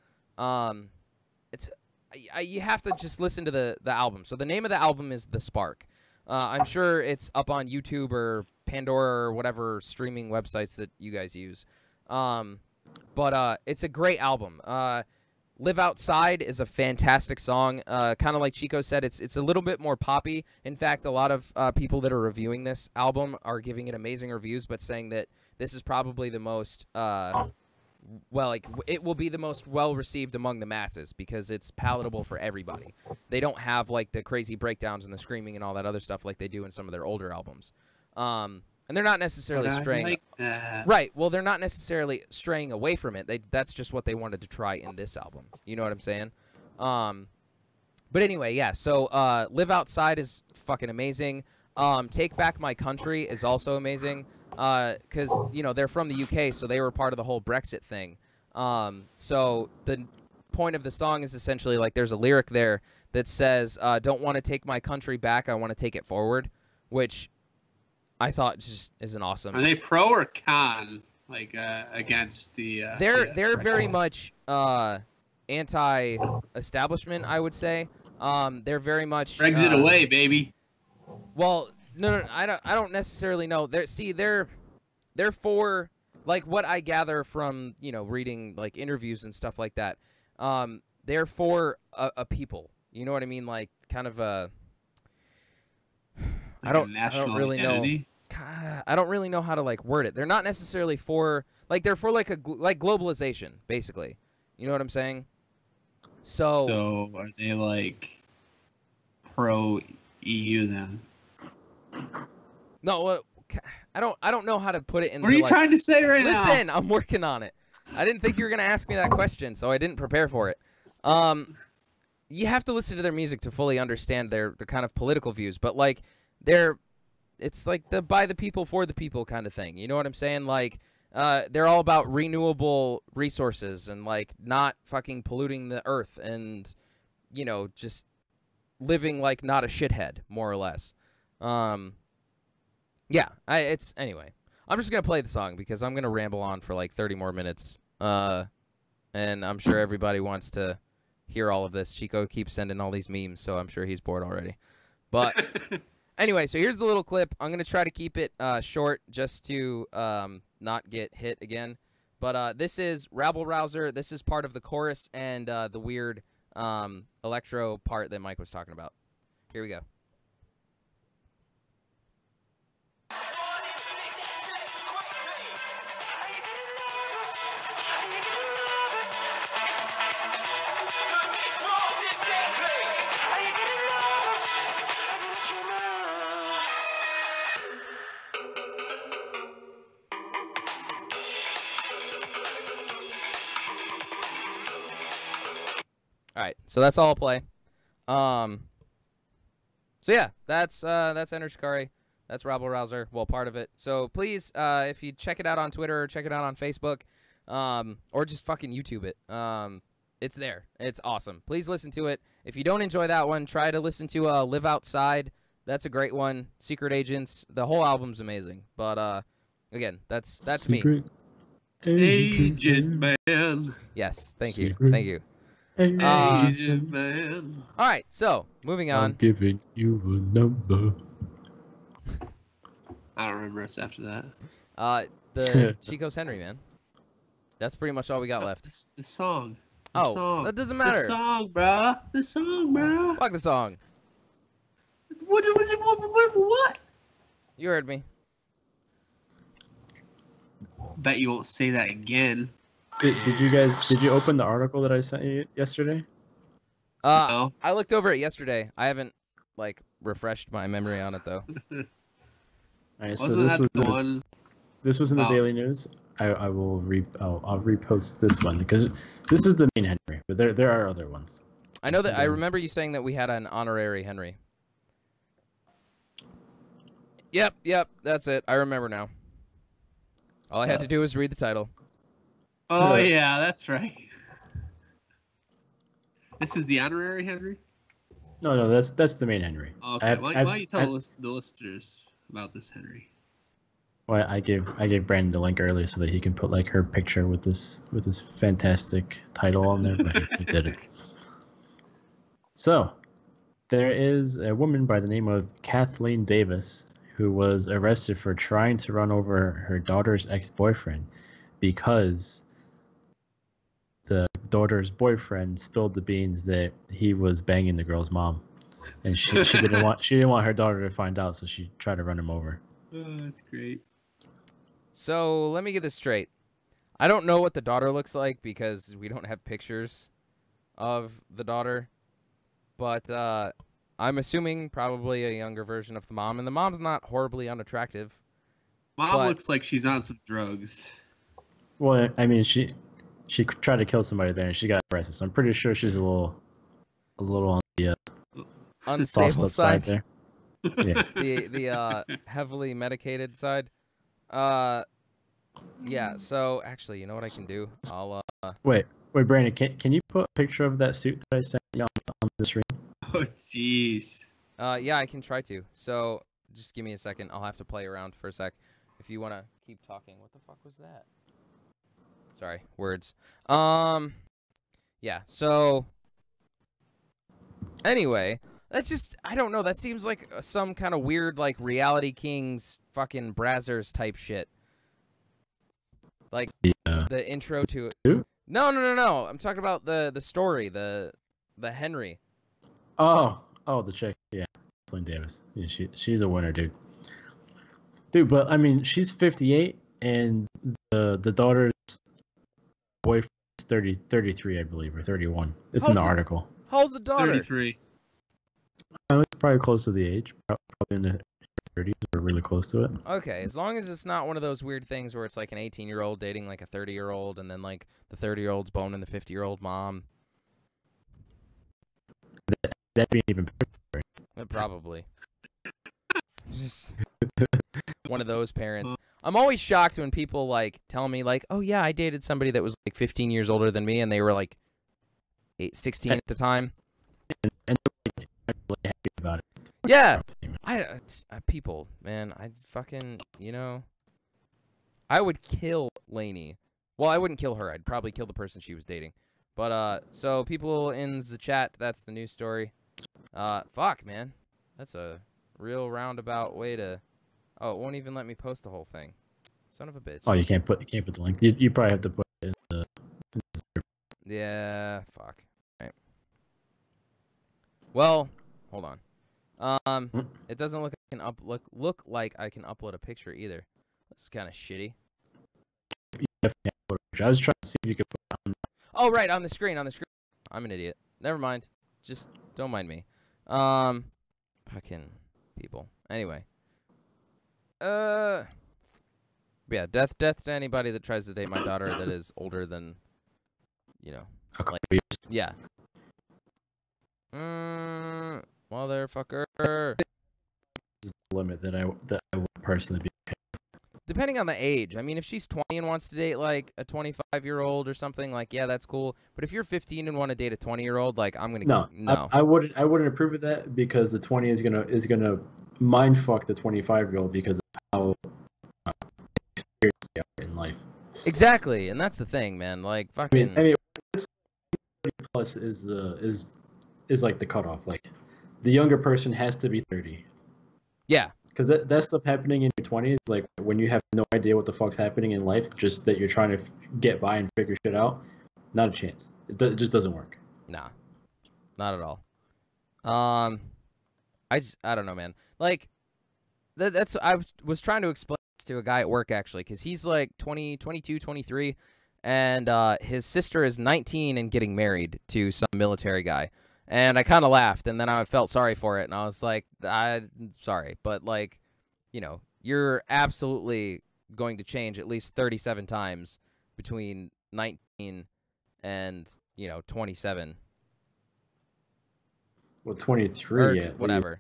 you have to just listen to the album. So the name of the album is The Spark. I'm sure it's up on YouTube or Pandora or whatever streaming websites that you guys use. But it's a great album. Live Outside is a fantastic song. Kind of like Chico said, it's a little bit more poppy. In fact, a lot of people that are reviewing this album are giving it amazing reviews, but saying that this is probably the most, it will be the most well-received among the masses because it's palatable for everybody. They don't have, like, the crazy breakdowns and the screaming and all that other stuff like they do in some of their older albums. And they're not necessarily straying... like that. Right, well, they're not necessarily straying away from it. That's just what they wanted to try in this album. You know what I'm saying? But anyway, yeah, so Live Outside is fucking amazing. Take Back My Country is also amazing because, you know, they're from the UK, so they were part of the whole Brexit thing. So the point of the song is essentially like there's a lyric there that says, "Don't want to take my country back, I want to take it forward," which I thought just is an awesome. Are they pro or con? Like against the? They're very much anti-establishment, I would say. They're very much Brexit away, baby. Well, no, I don't necessarily know. They're for, like, what I gather from reading like interviews and stuff like that. They're for a people. You know what I mean? Like kind of a. Like I don't really identity? know. I don't really know how to like word it. They're not necessarily for like they're for like globalization, basically. You know what I'm saying? So are they like pro EU then? No, I don't know how to put it in. What are you trying to say right now? Listen, I'm working on it. I didn't think you were gonna ask me that question, so I didn't prepare for it. You have to listen to their music to fully understand their kind of political views, but like it's like the by the people for the people kind of thing. You know what I'm saying? Like they're all about renewable resources and like not fucking polluting the earth and just living like not a shithead, more or less. Yeah, anyway. I'm just gonna play the song because I'm gonna ramble on for like 30 more minutes. And I'm sure everybody wants to hear all of this. Chico keeps sending all these memes, so I'm sure he's bored already. But anyway, so here's the little clip. I'm gonna try to keep it short just to not get hit again. But this is Rabble Rouser. This is part of the chorus and the weird electro part that Mike was talking about. Here we go. All right, so that's all I'll play. So yeah, that's Enter Shikari. That's Rabble Rouser. Well, part of it. So please, if you check it out on Twitter or check it out on Facebook, or just fucking YouTube it, it's there. It's awesome. Please listen to it. If you don't enjoy that one, try to listen to Live Outside. That's a great one. Secret Agents. The whole album's amazing. But again, that's Secret me. Agent man. Yes, thank you. Secret Thank you. Agent man. All right, so moving on. I'm giving you a number. I don't remember what's after that. The Chico's Henry, man. That's pretty much all we got left. The song. Oh, song. that doesn't matter. The song, bruh. The song, bruh. Fuck the song. What? You heard me. Bet you won't say that again. Did you open the article that I sent you yesterday? No. I looked over it yesterday. I haven't like refreshed my memory on it though. All right, so Wasn't that the one? This was in the Daily News. I'll repost this one because this is the main Henry, but there are other ones. I know that I remember you saying that we had an honorary Henry. Yep, that's it. I remember now. All I had to do was read the title. Oh yeah, that's right. This is the honorary Henry? No, that's the main Henry. Okay, why don't you tell the listeners about this Henry? Well, I gave Brandon the link earlier so that he can put like her picture with this fantastic title on there, but he did it. So, there is a woman by the name of Kathleen Davis who was arrested for trying to run over her daughter's ex-boyfriend because the daughter's boyfriend spilled the beans that he was banging the girl's mom, and she didn't want her daughter to find out, so she tried to run him over. Oh, that's great. So let me get this straight. I don't know what the daughter looks like because we don't have pictures of the daughter, but I'm assuming probably a younger version of the mom, and the mom's not horribly unattractive. Mom looks like she's on some drugs. Well, I mean, she tried to kill somebody there, and she got arrested. So I'm pretty sure she's a little on the unstable side there. Yeah. The heavily medicated side. Yeah. So actually, you know what I can do? I'll Wait, Brandon, can you put a picture of that suit that I sent you on the screen? Oh, jeez. yeah, I can try to. So just give me a second. I'll have to play around for a sec. If you want to keep talking. What the fuck was that? Sorry, words. Yeah. So anyway, that's just, I don't know. That seems like some kind of weird, like, Reality Kings fucking Brazzers type shit. Like, the intro to it. Who? No. I'm talking about the story, the Henry. Oh, the chick. Yeah, Lynn Davis. Yeah, she's a winner, dude. Dude, but I mean, she's 58, and the daughter's boyfriend is 33, I believe, or 31. It's in the article. How's the daughter? 33. It's probably close to the age, probably in the 30s or really close to it. Okay, as long as it's not one of those weird things where it's like an 18-year-old dating like a 30-year-old, and then like the 30-year-old's boning the 50-year-old mom. That'd be even better. Probably. Just one of those parents. I'm always shocked when people like tell me like, "Oh yeah, I dated somebody that was like 15 years older than me, and they were like 16 at the time." And I'm really happy about it. Yeah, people, man, I fucking, I would kill Lainey. Well, I wouldn't kill her. I'd probably kill the person she was dating. But so people in the chat, that's the news story. Fuck, man, that's a real roundabout way to. Oh, it won't even let me post the whole thing. Son of a bitch. Oh, you can't put the link. You probably have to put it in the. Yeah, fuck. Right. Well, hold on. It doesn't look look like I can upload a picture either. This is kind of shitty. I was trying to see if you could put it on. Oh, right, on the screen. I'm an idiot. Never mind. Just don't mind me. Fucking people. Anyway. Yeah, death to anybody that tries to date my daughter that is older than, like, yeah. Motherfucker. This is the limit that I would personally be okay. Depending on the age. I mean, if she's 20 and wants to date, like, a 25-year-old or something, like, yeah, that's cool. But if you're 15 and want to date a 20-year-old, like, I'm gonna no. I wouldn't approve of that because the 20 is gonna mind fuck the 25-year-old because of how experienced they are in life. Exactly, and that's the thing, man. Like, fucking. I mean, 30 plus is like the cutoff. Like, the younger person has to be 30. Yeah. Because that stuff happening in your 20s, like when you have no idea what the fuck's happening in life, just that you're trying to get by and figure shit out, not a chance. It just doesn't work. Nah, not at all. I don't know, man. Like, that's I was trying to explain this to a guy at work actually, because he's like 20, 22, 23, and his sister is 19 and getting married to some military guy. And I kind of laughed, and then I felt sorry for it, and I was like, I'm sorry, but, like, you're absolutely going to change at least 37 times between 19 and, 27. Well, 23, or yeah. whatever.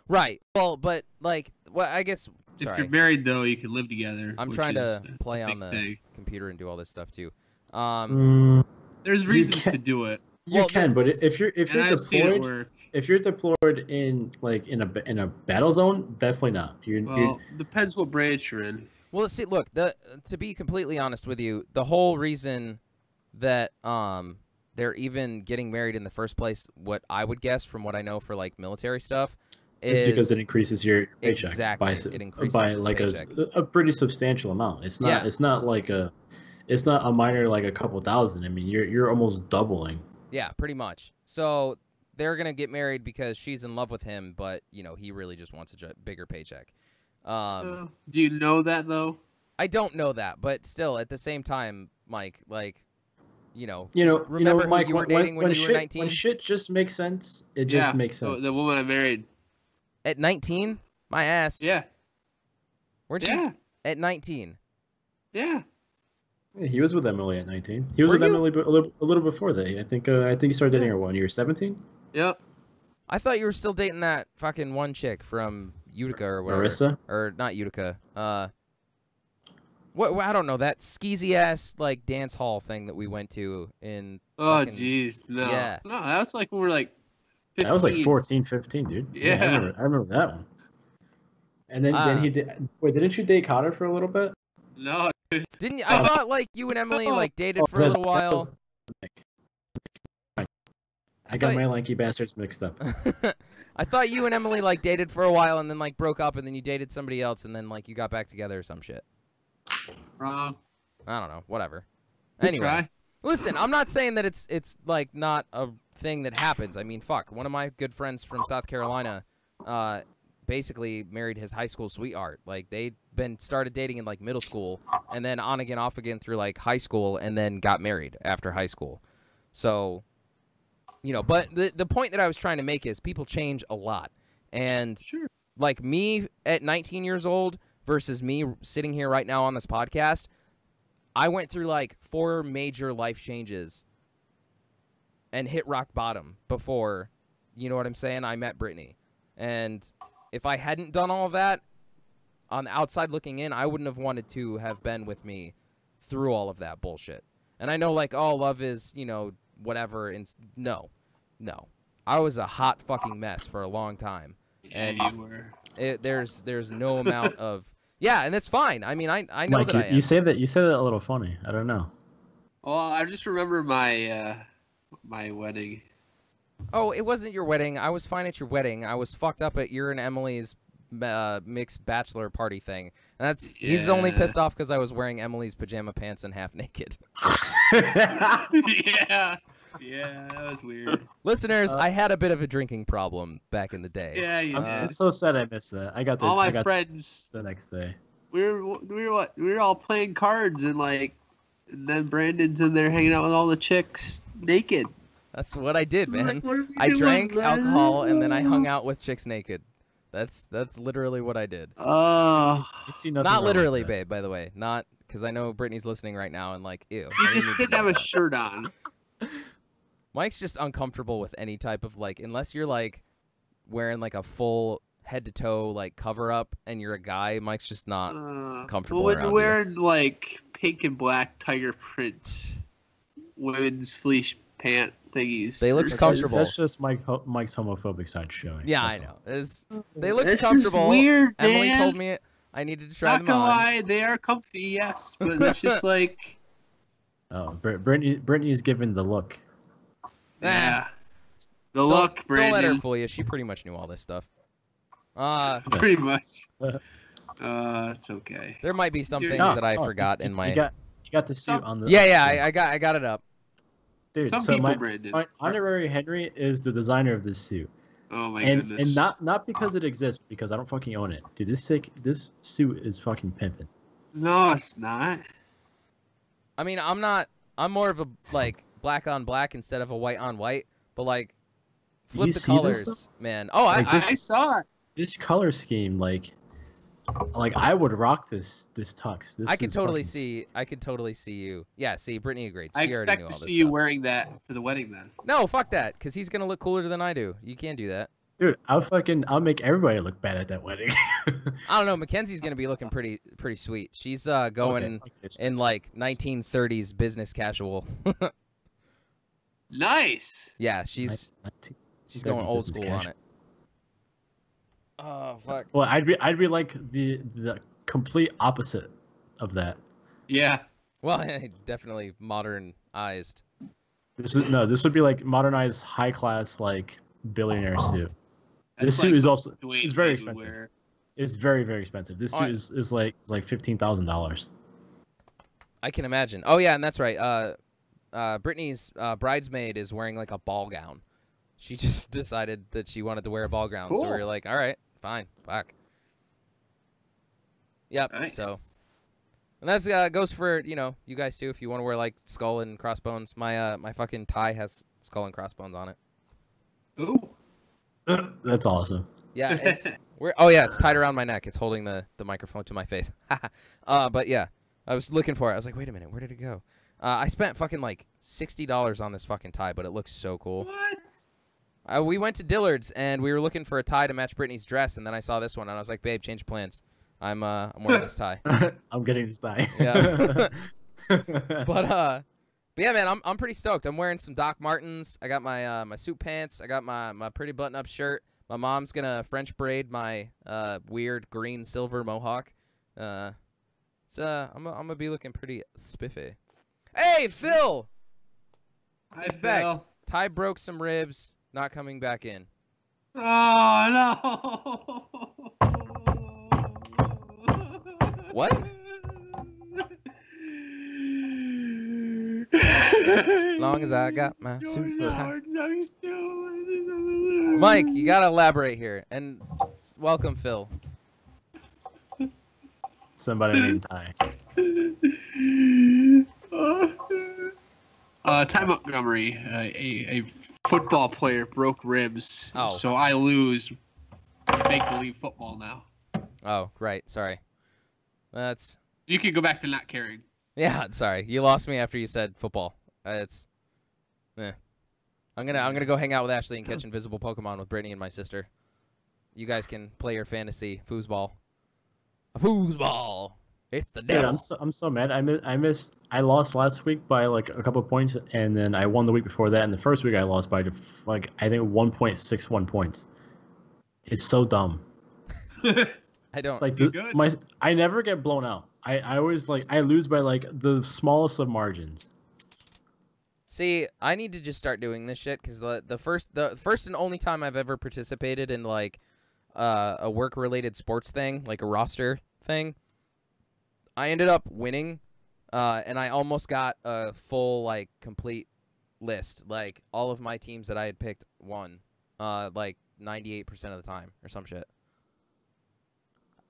Right. Well, but, like, I guess, sorry. If you're married, though, you can live together. I'm trying to play on the computer and do all this stuff, too. There's reasons to do it. You can, but if you're deployed in a battle zone, definitely not. Depends what branch you're in. Well, see, look, to be completely honest with you, the whole reason that they're even getting married in the first place, what I would guess from what I know for like military stuff, is because it increases your paycheck. Exactly, it increases by like a pretty substantial amount. It's not. Yeah. It's not like a. It's not a minor like a couple thousand. I mean, you're almost doubling. Yeah, pretty much. So they're gonna get married because she's in love with him, but he really just wants a bigger paycheck. Do you know that though? I don't know that, but still, at the same time, Mike, like, remember who Mike, you were dating when you were 19? When shit just makes sense, it just makes sense. The woman I married at 19, my ass. Yeah. Weren't you at 19? Yeah. Yeah, he was with Emily at 19. He was with Emily a little before that. I think you started dating her when you were 17. Yep. I thought you were still dating that fucking one chick from Utica or whatever. Marissa? Or not Utica. What I don't know, that skeezy ass like dance hall thing that we went to in. Oh jeez, no. Yeah. No, that's like when we were like 15. That was like 14, 15, dude. Yeah. I remember that one. And then he did. Wait, didn't you date Connor for a little bit? No. Didn't you? I thought like you and Emily like dated for a little while. I got my lanky bastards mixed up. I thought you and Emily like dated for a while and then like broke up and then you dated somebody else and then like you got back together or some shit. Wrong. I don't know. Whatever. Good Anyway, try. listen. I'm not saying that it's like not a thing that happens. I mean, fuck. One of my good friends from South Carolina, basically married his high school sweetheart. Like they'd been started dating in like middle school and then on again, off again through like high school and then got married after high school. So, you know, but the point that I was trying to make is people change a lot. And Sure. like me at 19 years old versus me sitting here right now on this podcast, I went through like 4 major life changes and hit rock bottom before, you know what I'm saying, I met Brittany. And if I hadn't done all of that, on the outside looking in, I wouldn't have wanted to have been with me through all of that bullshit. And I know like, oh, love is, you know, whatever. And no. I was a hot fucking mess for a long time. Yeah, And you were. there's no amount of... Yeah, and that's fine. I mean, I know Mike, that I am. you say that a little funny. I don't know. Well, I just remember my my wedding. Oh, it wasn't your wedding. I was fine at your wedding. I was fucked up at your and Emily's mixed bachelor party thing. And he's only pissed off because I was wearing Emily's pajama pants and half naked. Yeah, that was weird. Listeners, I had a bit of a drinking problem back in the day. Yeah, you did. I'm so sad I missed that. I got all my friends the next day. We were all playing cards and then Brandon's in there hanging out with all the chicks naked. That's what I did, man. Like, what are we I doing, drank man? alcohol and then I hung out with chicks naked. That's literally what I did. Oh, Not literally, babe, by the way. Not because I know Brittany's listening right now and like, ew. you just didn't have a shirt on. Mike's just uncomfortable with any type of like, unless you're like wearing like a full head to toe like cover up and you're a guy, Mike's just not comfortable when around wearing like pink and black tiger print women's fleece pant thingies. They look comfortable. That's just Mike's homophobic side showing. Yeah, I know. They look This is comfortable. weird, Emily man. told me I needed to try Not them gonna on. lie, they are comfy, yes, but it's just like, Oh, Brittany's given the look. yeah, the Don't- look, Don't let her Brandon. fool you. She pretty much knew all this stuff. Pretty much. It's okay. There might be some Dude, things that I forgot in my. You got the suit on the. Yeah, I got it up. Dude, Some so people, my Brandon. honorary Henry is the designer of this suit, Oh my and goodness. not because it exists, because I don't fucking own it. Dude, this suit is fucking pimping. No, it's not. I mean, I'm more of a like black on black instead of a white on white, but like flip You the see this colors, stuff? man. Oh, Like I saw it. This color scheme, like I would rock this tux. This I could is totally fucking see. I could totally see you. Yeah, see, Brittany agreed. I She already expect knew to all this see you stuff. wearing that for the wedding then. No, fuck that, because he's gonna look cooler than I do. You can't do that. Dude, I'll make everybody look bad at that wedding. I don't know. Mackenzie's gonna be looking pretty sweet. She's going Okay. in like 1930s business casual. Nice. Yeah, she's gotta going be old business school casual. on it. Oh fuck. Well, I'd be like the complete opposite of that. Yeah. Well, definitely modernized. This would be like modernized, high class, like billionaire suit. This That's suit like is also Dwayne it's very Wade expensive. would wear. It's very, very expensive. This suit is like $15,000. I can imagine. Oh yeah, and that's right. Brittany's bridesmaid is wearing like a ball gown. She just decided that she wanted to wear a ball gown, so we were like, all right, fine, fuck. Yep. Nice. So, and that's goes for you guys too. If you want to wear like skull and crossbones, my fucking tie has skull and crossbones on it. Ooh. That's awesome. Yeah, it's it's tied around my neck. It's holding the microphone to my face. But yeah, I was looking for it. I was like, wait a minute, where did it go? I spent fucking like $60 on this fucking tie, but it looks so cool. What? We went to Dillard's and we were looking for a tie to match Brittany's dress, and then I saw this one and I was like, babe, change plans. I'm wearing this tie. I'm getting this tie. Yeah. But yeah, man, I'm pretty stoked. I'm wearing some Doc Martens. I got my my suit pants. I got my pretty button-up shirt. My mom's gonna French braid my weird green silver mohawk. I'm gonna be looking pretty spiffy. Hey, Phil. Hi, back. Phil. Ty broke some ribs. Not coming back in. Oh no. What? Long as I got my suit tied. Mike, you gotta elaborate here, and welcome, Phil. Somebody named Ty. Ty Montgomery, a football player, broke ribs, Oh. so I lose make-believe football now. Oh, right. Sorry. That's You can go back to not caring. yeah. Sorry, you lost me after you said football. It's. I'm gonna go hang out with Ashley and catch invisible Pokemon with Brittany and my sister. You guys can play your fantasy foosball. A foosball. It's the devil. Dude, I'm so mad. I lost last week by like a couple of points, and then I won the week before that. And the first week I lost by like I think 1.61 points. It's so dumb. I don't Like good. I never get blown out. I always like I lose by like the smallest of margins. see. I need to just start doing this shit because the first and only time I've ever participated in like a work related sports thing, like a roster thing, I ended up winning, and I almost got a full like complete list. Like all of my teams that I had picked won, like 98% of the time or some shit.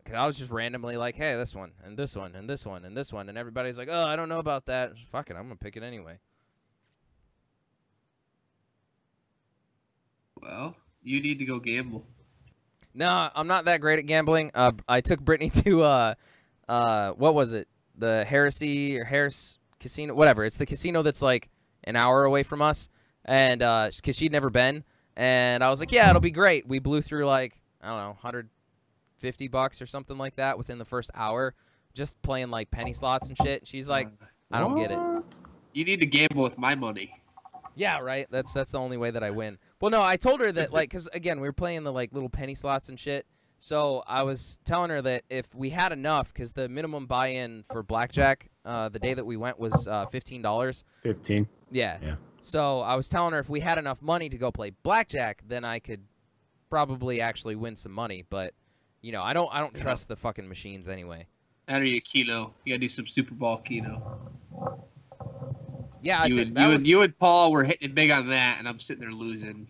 Cause I was just randomly like, hey, this one and this one and this one and this one, and everybody's like, oh, I don't know about that. Fuck it, I'm gonna pick it anyway. Well, you need to go gamble. No, I'm not that great at gambling. I took Brittany to what was it? The Harris Casino, whatever. It's the casino that's like an hour away from us, and because she'd never been, and I was like, yeah, it'll be great. We blew through like I don't know, $150 or something like that within the first hour, just playing like penny slots and shit. She's like, I don't get it. You need to gamble with my money. Yeah, right. That's the only way that I win. Well, no, I told her that like, cause again, we were playing the like little penny slots and shit. So I was telling her that if we had enough, cause the minimum buy-in for blackjack, the day that we went was $15. 15. Yeah. Yeah. So I was telling her if we had enough money to go play blackjack, then I could probably actually win some money. But you know, I don't trust the fucking machines anyway. Out of your keno. You gotta do some Super Bowl keno. Yeah, You and Paul were hitting big on that, and I'm sitting there losing.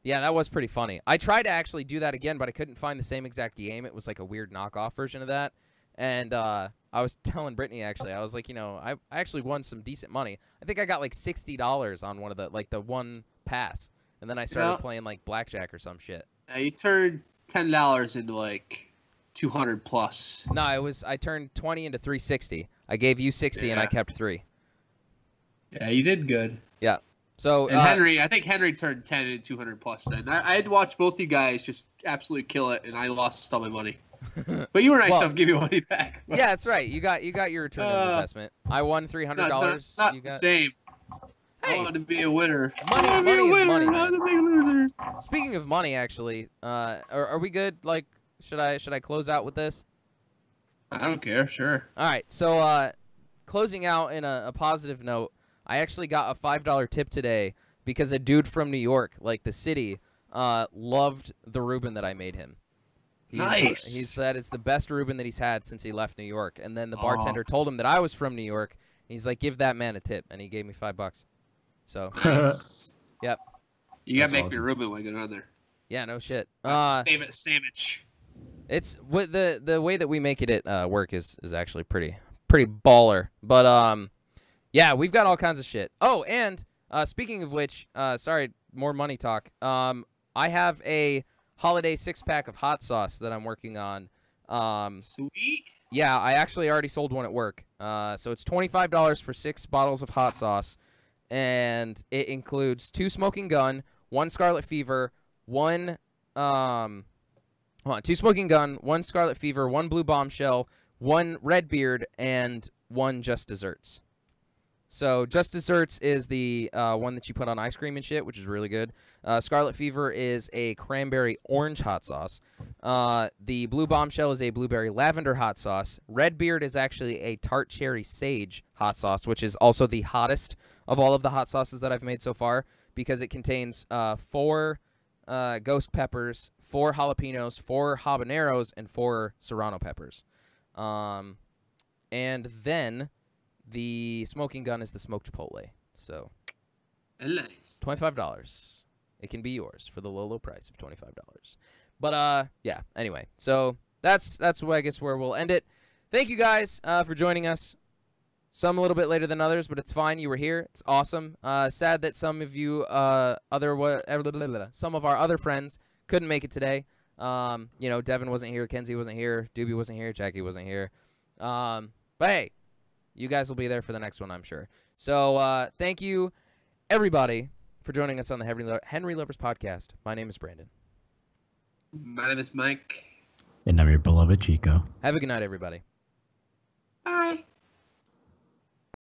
Yeah, that was pretty funny. I tried to actually do that again, but I couldn't find the same exact game. It was like a weird knockoff version of that. And I was telling Brittany, actually, I was like, you know, I actually won some decent money. I think I got like $60 on one of the one pass. And then I started playing like blackjack or some shit. You turned $10 into like 200 plus. No, I turned 20 into 360. I gave you 60 and I kept 3. Yeah, you did good. Yeah. So and I think Henry turned 10 and 200 plus then. I had watched both you guys just absolutely kill it, and I lost all my money. But you were nice enough to give me money back. Yeah, that's right. You got your return on investment. I won $300. Not you got... the same. Hey, I want to be a winner. Money is money, man. Not a big loser. Speaking of money, actually, are we good? Like, should I close out with this? I don't care. Sure. All right. So, closing out in a positive note, I actually got a $5 tip today because a dude from New York, like the city, loved the Reuben that I made him. Nice. He said it's the best Reuben that he's had since he left New York. And then the bartender told him that I was from New York. He's like, give that man a tip, and he gave me $5. So, Nice. Yep. You gotta make awesome. me Reuben when I get on there. Yeah, no shit. Favorite sandwich. It's what the way that we make it at work is actually pretty baller. But yeah, we've got all kinds of shit. Oh, and speaking of which, sorry, more money talk. I have a holiday 6-pack of hot sauce that I'm working on. Sweet. Yeah, I actually already sold one at work. So it's $25 for 6 bottles of hot sauce, and it includes 2 smoking gun, 1 Scarlet Fever, 1 2 Smoking Gun, 1 Scarlet Fever, 1 Blue Bombshell, 1 Redbeard, and 1 Just Desserts. So Just Desserts is the one that you put on ice cream and shit, which is really good. Scarlet Fever is a cranberry orange hot sauce. The Blue Bombshell is a blueberry lavender hot sauce. Redbeard is actually a tart cherry sage hot sauce, which is also the hottest of all of the hot sauces that I've made so far because it contains 4 ghost peppers, 4 jalapenos, 4 habaneros, and 4 serrano peppers. And then the Smoking Gun is the smoked chipotle. So, nice. $25. It can be yours for the low, low price of $25. But yeah. Anyway, so that's I guess where we'll end it. Thank you guys for joining us. Some a little bit later than others, but it's fine. You were here. It's awesome. Sad that some of you some of our other friends couldn't make it today. You know, Devin wasn't here, Kenzie wasn't here, Doobie wasn't here, Jackie wasn't here. But hey, you guys will be there for the next one, I'm sure. So thank you, everybody, for joining us on the Henry Lovers Podcast. My name is Brandon. My name is Mike. And I'm your beloved Chico. Have a good night, everybody. Bye.